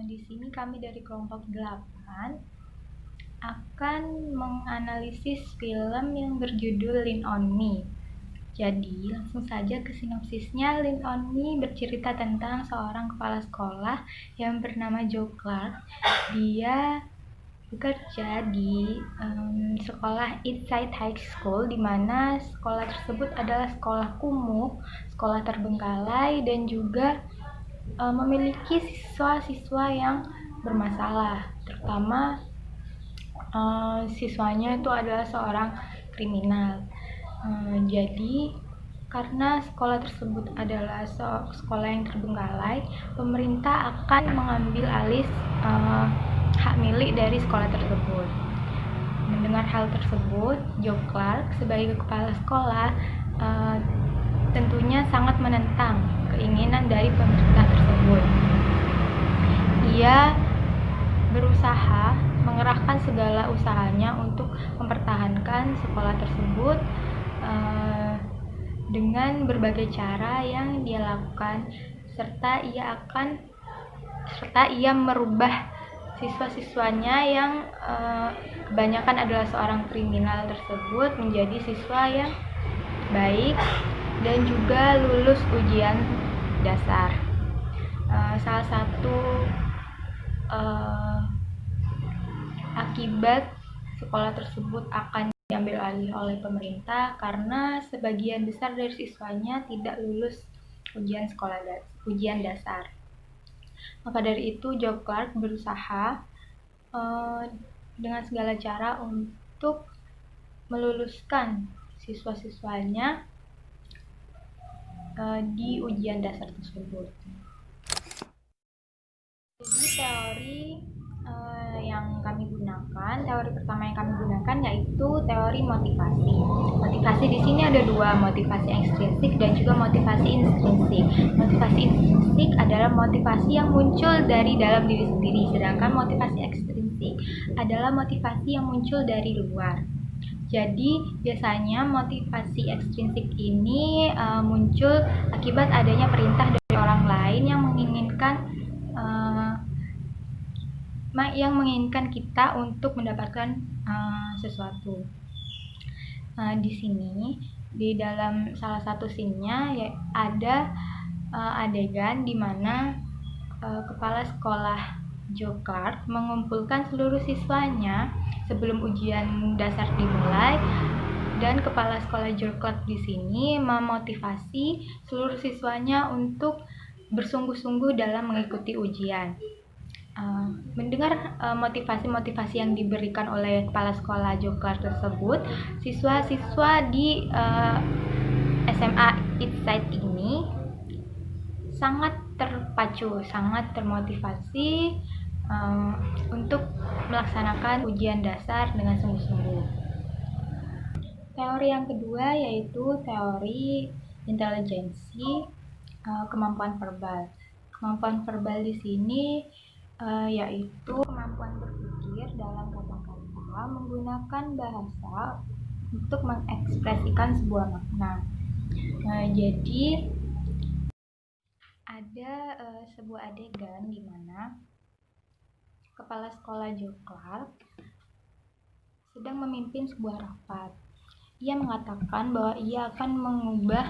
Di sini kami dari kelompok 8 akan menganalisis film yang berjudul Lean on Me. Jadi, langsung saja ke sinopsisnya. Lean on Me bercerita tentang seorang kepala sekolah yang bernama Joe Clark. Dia bekerja di sekolah Eastside High School, di mana sekolah tersebut adalah sekolah kumuh, sekolah terbengkalai, dan juga memiliki siswa-siswa yang bermasalah, terutama siswanya itu adalah seorang kriminal. Jadi karena sekolah tersebut adalah sekolah yang terbengkalai, pemerintah akan mengambil alih hak milik dari sekolah tersebut. Mendengar hal tersebut, Joe Clark sebagai kepala sekolah tentunya sangat menentang keinginan dari pemerintah tersebut. Ia berusaha mengerahkan segala usahanya untuk mempertahankan sekolah tersebut dengan berbagai cara yang dia lakukan, serta ia merubah siswa-siswanya yang kebanyakan adalah seorang kriminal tersebut menjadi siswa yang baik dan juga lulus ujian dasar. Salah satu akibat sekolah tersebut akan diambil alih oleh pemerintah karena sebagian besar dari siswanya tidak lulus ujian dasar. Maka dari itu Joe Clark berusaha dengan segala cara untuk meluluskan siswa-siswanya di ujian dasar tersebut. Jadi teori pertama yang kami gunakan yaitu teori motivasi. Motivasi di sini ada dua, motivasi ekstrinsik dan juga motivasi intrinsik. Motivasi intrinsik adalah motivasi yang muncul dari dalam diri sendiri, sedangkan motivasi ekstrinsik adalah motivasi yang muncul dari luar. Jadi biasanya motivasi ekstrinsik ini muncul akibat adanya perintah dari orang lain yang menginginkan kita untuk mendapatkan sesuatu. Di sini di dalam salah satu scene-nya ada adegan di mana kepala sekolah Joe Clark mengumpulkan seluruh siswanya sebelum ujian dasar dimulai, dan kepala sekolah Joe Clark di sini memotivasi seluruh siswanya untuk bersungguh-sungguh dalam mengikuti ujian. Mendengar motivasi-motivasi yang diberikan oleh kepala sekolah Joe Clark tersebut, siswa-siswa di SMA Eastside ini sangat terpacu, sangat termotivasi untuk melaksanakan ujian dasar dengan sungguh-sungguh. Teori yang kedua yaitu teori intelijensi kemampuan verbal. Kemampuan verbal di sini yaitu kemampuan berpikir dalam kata-kata menggunakan bahasa untuk mengekspresikan sebuah makna. Jadi ada sebuah adegan di mana kepala sekolah Joe Clark sedang memimpin sebuah rapat. Ia mengatakan bahwa ia akan mengubah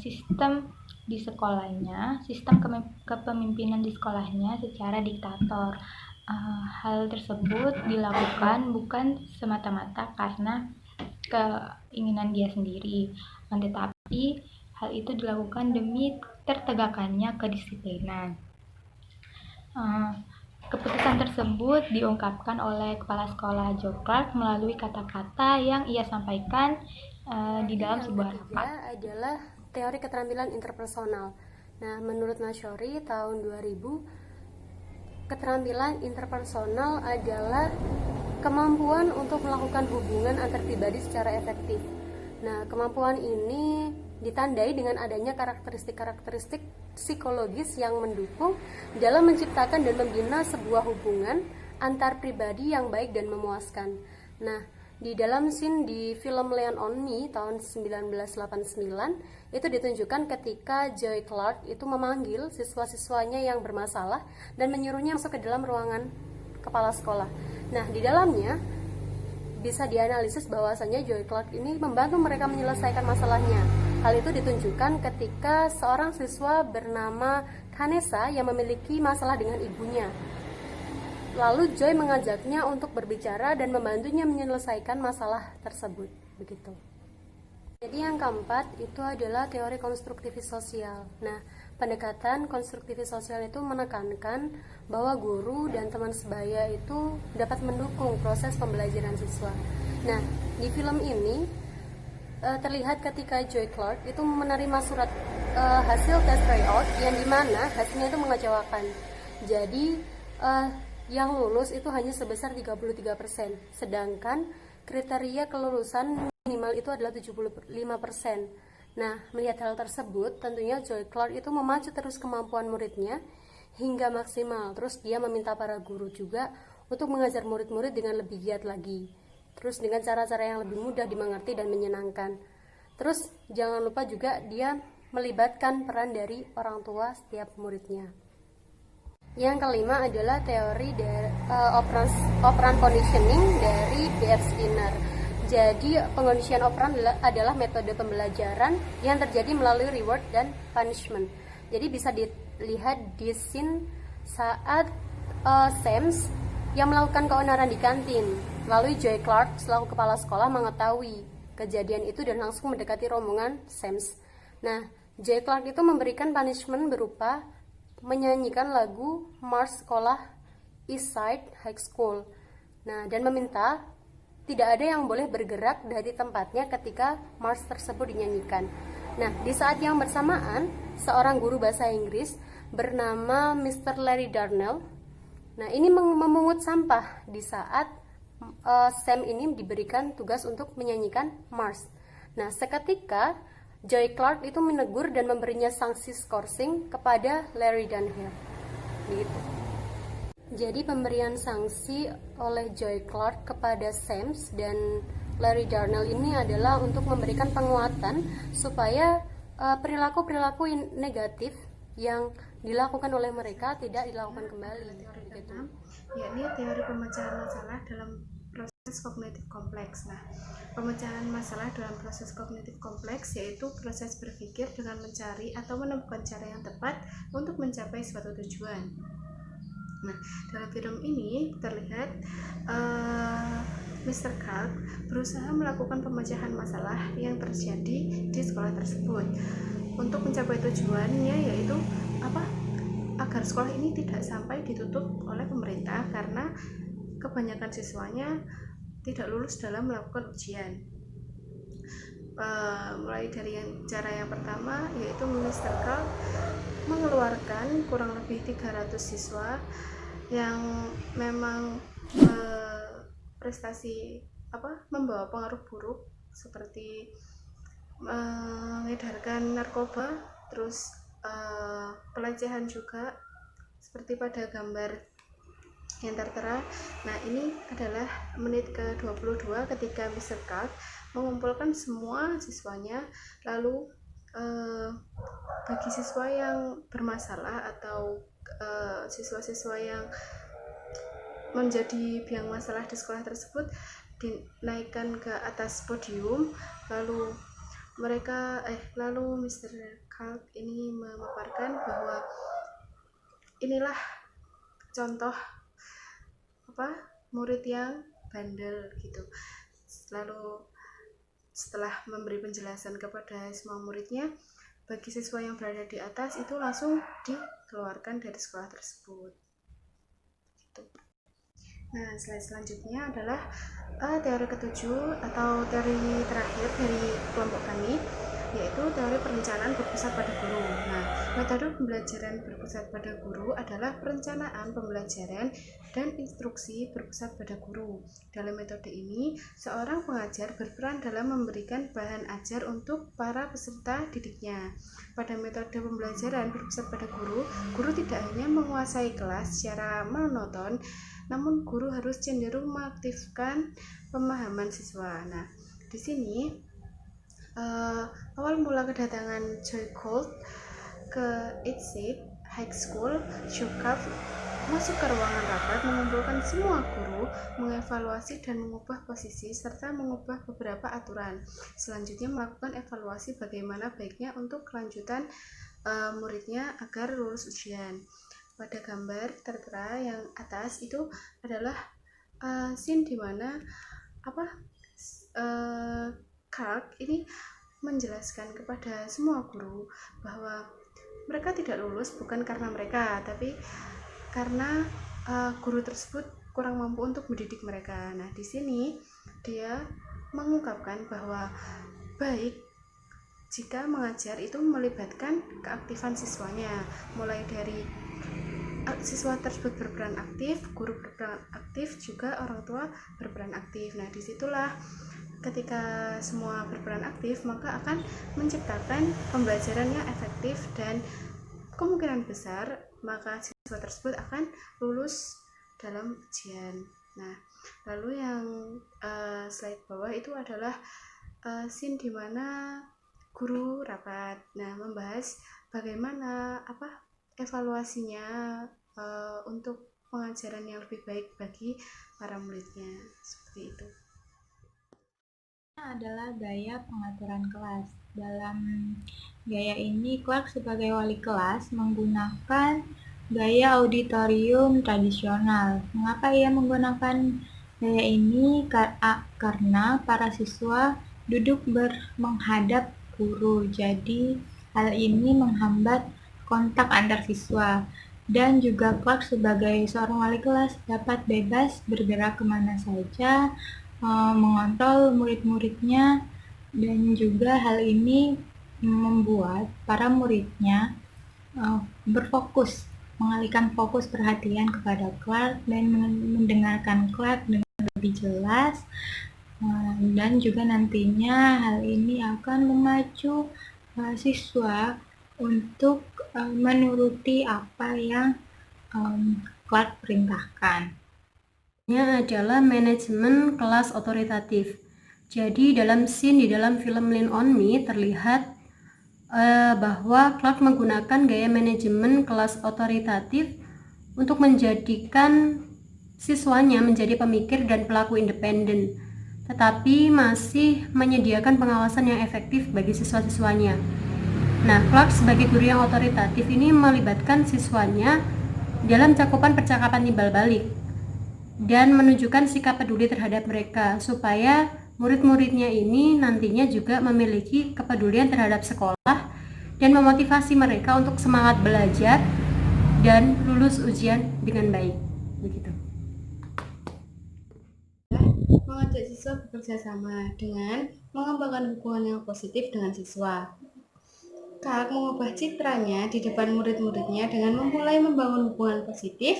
sistem di sekolahnya, sistem kepemimpinan di sekolahnya secara diktator. Hal tersebut dilakukan bukan semata-mata karena keinginan dia sendiri, tetapi hal itu dilakukan demi tertegakkannya kedisiplinan. Keputusan tersebut diungkapkan oleh kepala sekolah Joe Clark melalui kata-kata yang ia sampaikan di dalam sebuah rapat. Adalah teori keterampilan interpersonal. Nah, menurut Masyori tahun 2000, keterampilan interpersonal adalah kemampuan untuk melakukan hubungan antar pribadi secara efektif. Nah, kemampuan ini ditandai dengan adanya karakteristik-karakteristik psikologis yang mendukung dalam menciptakan dan membina sebuah hubungan antar pribadi yang baik dan memuaskan. Nah, di dalam scene di film Lean on Me tahun 1989 itu ditunjukkan ketika Joy Clark itu memanggil siswa-siswanya yang bermasalah dan menyuruhnya masuk ke dalam ruangan kepala sekolah. Nah, di dalamnya bisa dianalisis bahwasanya Joy Clark ini membantu mereka menyelesaikan masalahnya. Hal itu ditunjukkan ketika seorang siswa bernama Vanessa yang memiliki masalah dengan ibunya. Lalu Joy mengajaknya untuk berbicara dan membantunya menyelesaikan masalah tersebut. Begitu. Jadi yang keempat itu adalah teori konstruktivis sosial. Nah, pendekatan konstruktivis sosial itu menekankan bahwa guru dan teman sebaya itu dapat mendukung proses pembelajaran siswa. Nah, di film ini terlihat ketika Joy Clark itu menerima surat hasil tes tryout yang dimana hasilnya itu mengecewakan. Jadi yang lulus itu hanya sebesar 33%, sedangkan kriteria kelulusan minimal itu adalah 75%. Nah, melihat hal tersebut, tentunya Joy Clark itu memacu terus kemampuan muridnya hingga maksimal. Terus dia meminta para guru juga untuk mengajar murid-murid dengan lebih giat lagi. Terus dengan cara-cara yang lebih mudah dimengerti dan menyenangkan. Terus jangan lupa juga dia melibatkan peran dari orang tua setiap muridnya. Yang kelima adalah teori dari operant conditioning dari B.F. Skinner. Jadi pengondisian operan adalah metode pembelajaran yang terjadi melalui reward dan punishment. Jadi bisa dilihat di scene saat Sams yang melakukan keonaran di kantin. Lalu Joy Clark selaku kepala sekolah mengetahui kejadian itu dan langsung mendekati rombongan Sams. Nah, Joy Clark itu memberikan punishment berupa menyanyikan lagu March sekolah Eastside High School. Nah, dan meminta tidak ada yang boleh bergerak dari tempatnya ketika march tersebut dinyanyikan. Nah, di saat yang bersamaan, seorang guru bahasa Inggris bernama Mr. Larry Darnell, nah ini memungut sampah di saat Sam ini diberikan tugas untuk menyanyikan march. Nah, seketika Joy Clark itu menegur dan memberinya sanksi skorsing kepada Larry Darnell. Gitu. Jadi pemberian sanksi oleh Joy Clark kepada Sams dan Larry Darnell ini adalah untuk memberikan penguatan supaya perilaku-perilaku negatif yang dilakukan oleh mereka tidak dilakukan kembali. Gitu. Yakni teori pemecahan masalah dalam proses kognitif kompleks. Nah, pemecahan masalah dalam proses kognitif kompleks yaitu proses berpikir dengan mencari atau menemukan cara yang tepat untuk mencapai suatu tujuan. Nah, dalam film ini terlihat Mr. Clark berusaha melakukan pemecahan masalah yang terjadi di sekolah tersebut untuk mencapai tujuannya, yaitu agar sekolah ini tidak sampai ditutup oleh pemerintah karena kebanyakan siswanya tidak lulus dalam melakukan ujian. Mulai dari cara yang pertama, yaitu Mr. Clark mengeluarkan kurang lebih 300 siswa yang memang prestasi membawa pengaruh buruk seperti mengedarkan narkoba, terus pelecehan juga seperti pada gambar yang tertera. Nah, ini adalah menit ke-22 ketika Mr. Clark mengumpulkan semua siswanya, lalu bagi siswa yang bermasalah atau siswa-siswa yang menjadi biang masalah di sekolah tersebut dinaikkan ke atas podium, lalu Mr. Clark ini memaparkan bahwa inilah contoh murid yang bandel gitu. Lalu setelah memberi penjelasan kepada semua muridnya, bagi siswa yang berada di atas itu langsung dikeluarkan dari sekolah tersebut gitu. Nah, slide selanjutnya adalah teori ketujuh atau teori terakhir dari kelompok kami, yaitu teori perencanaan berpusat pada guru. Nah, metode pembelajaran berpusat pada guru adalah perencanaan pembelajaran dan instruksi berpusat pada guru. Dalam metode ini, seorang pengajar berperan dalam memberikan bahan ajar untuk para peserta didiknya. Pada metode pembelajaran berpusat pada guru, guru tidak hanya menguasai kelas secara monoton, namun guru harus cenderung mengaktifkan pemahaman siswa. Nah, di sini awal mula kedatangan Joy Colt ke Eastseed High School, Shokaf masuk ke ruangan rapat, mengumpulkan semua guru, mengevaluasi dan mengubah posisi serta mengubah beberapa aturan. Selanjutnya melakukan evaluasi bagaimana baiknya untuk kelanjutan muridnya agar lulus ujian. Pada gambar tertera yang atas itu adalah scene di mana Clark ini menjelaskan kepada semua guru bahwa mereka tidak lulus bukan karena mereka, tapi karena guru tersebut kurang mampu untuk mendidik mereka. Nah, di sini dia mengungkapkan bahwa baik jika mengajar itu melibatkan keaktifan siswanya, mulai dari siswa tersebut berperan aktif, guru berperan aktif, juga orang tua berperan aktif. Nah, disitulah ketika semua berperan aktif, maka akan menciptakan pembelajaran yang efektif dan kemungkinan besar maka siswa tersebut akan lulus dalam ujian. Nah, lalu yang slide bawah itu adalah scene di mana guru rapat. Nah, membahas bagaimana evaluasinya untuk pengajaran yang lebih baik bagi para muridnya, seperti itu. Adalah gaya pengaturan kelas. Dalam gaya ini, Clark sebagai wali kelas menggunakan gaya auditorium tradisional. Mengapa ia menggunakan gaya ini? Karena para siswa duduk menghadap guru, jadi hal ini menghambat kontak antar siswa. Dan juga Clark sebagai seorang wali kelas dapat bebas bergerak kemana saja, mengontrol murid-muridnya, dan juga hal ini membuat para muridnya berfokus, mengalihkan fokus perhatian kepada Clark dan mendengarkan Clark dengan lebih jelas, dan juga nantinya hal ini akan memacu siswa untuk menuruti apa yang Clark perintahkan. Adalah manajemen kelas otoritatif. Jadi dalam scene di dalam film Lean on Me terlihat bahwa Clark menggunakan gaya manajemen kelas otoritatif untuk menjadikan siswanya menjadi pemikir dan pelaku independen, tetapi masih menyediakan pengawasan yang efektif bagi siswa-siswanya. Nah, Clark sebagai guru yang otoritatif ini melibatkan siswanya dalam cakupan percakapan timbal balik dan menunjukkan sikap peduli terhadap mereka supaya murid-muridnya ini nantinya juga memiliki kepedulian terhadap sekolah dan memotivasi mereka untuk semangat belajar dan lulus ujian dengan baik. Begitu. Mengajak siswa bekerja sama dengan mengembangkan hubungan yang positif dengan siswa. Clark mengubah citranya di depan murid-muridnya dengan memulai membangun hubungan positif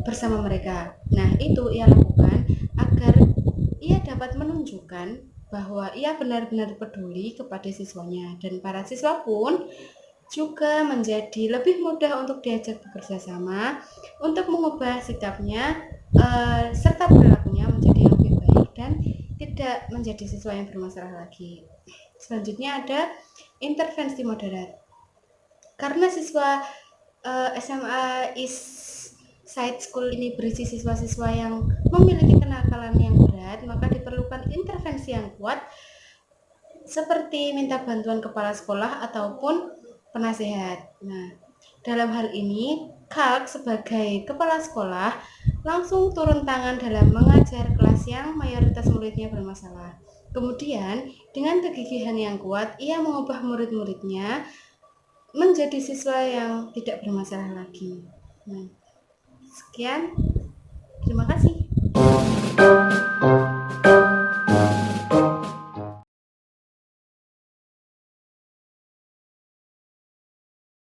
bersama mereka. Nah, itu ia lakukan agar ia dapat menunjukkan bahwa ia benar-benar peduli kepada siswanya, dan para siswa pun juga menjadi lebih mudah untuk diajak bekerja sama untuk mengubah sikapnya serta perilakunya menjadi yang lebih baik dan tidak menjadi siswa yang bermasalah lagi. Selanjutnya ada intervensi moderat. Karena siswa SMA Eastside School ini berisi siswa-siswa yang memiliki kenakalan yang berat, maka diperlukan intervensi yang kuat seperti minta bantuan kepala sekolah ataupun penasehat. Nah, dalam hal ini Clark sebagai kepala sekolah langsung turun tangan dalam mengajar kelas yang mayoritas muridnya bermasalah. Kemudian dengan kegigihan yang kuat, ia mengubah murid-muridnya menjadi siswa yang tidak bermasalah lagi. Nah, sekian, terima kasih.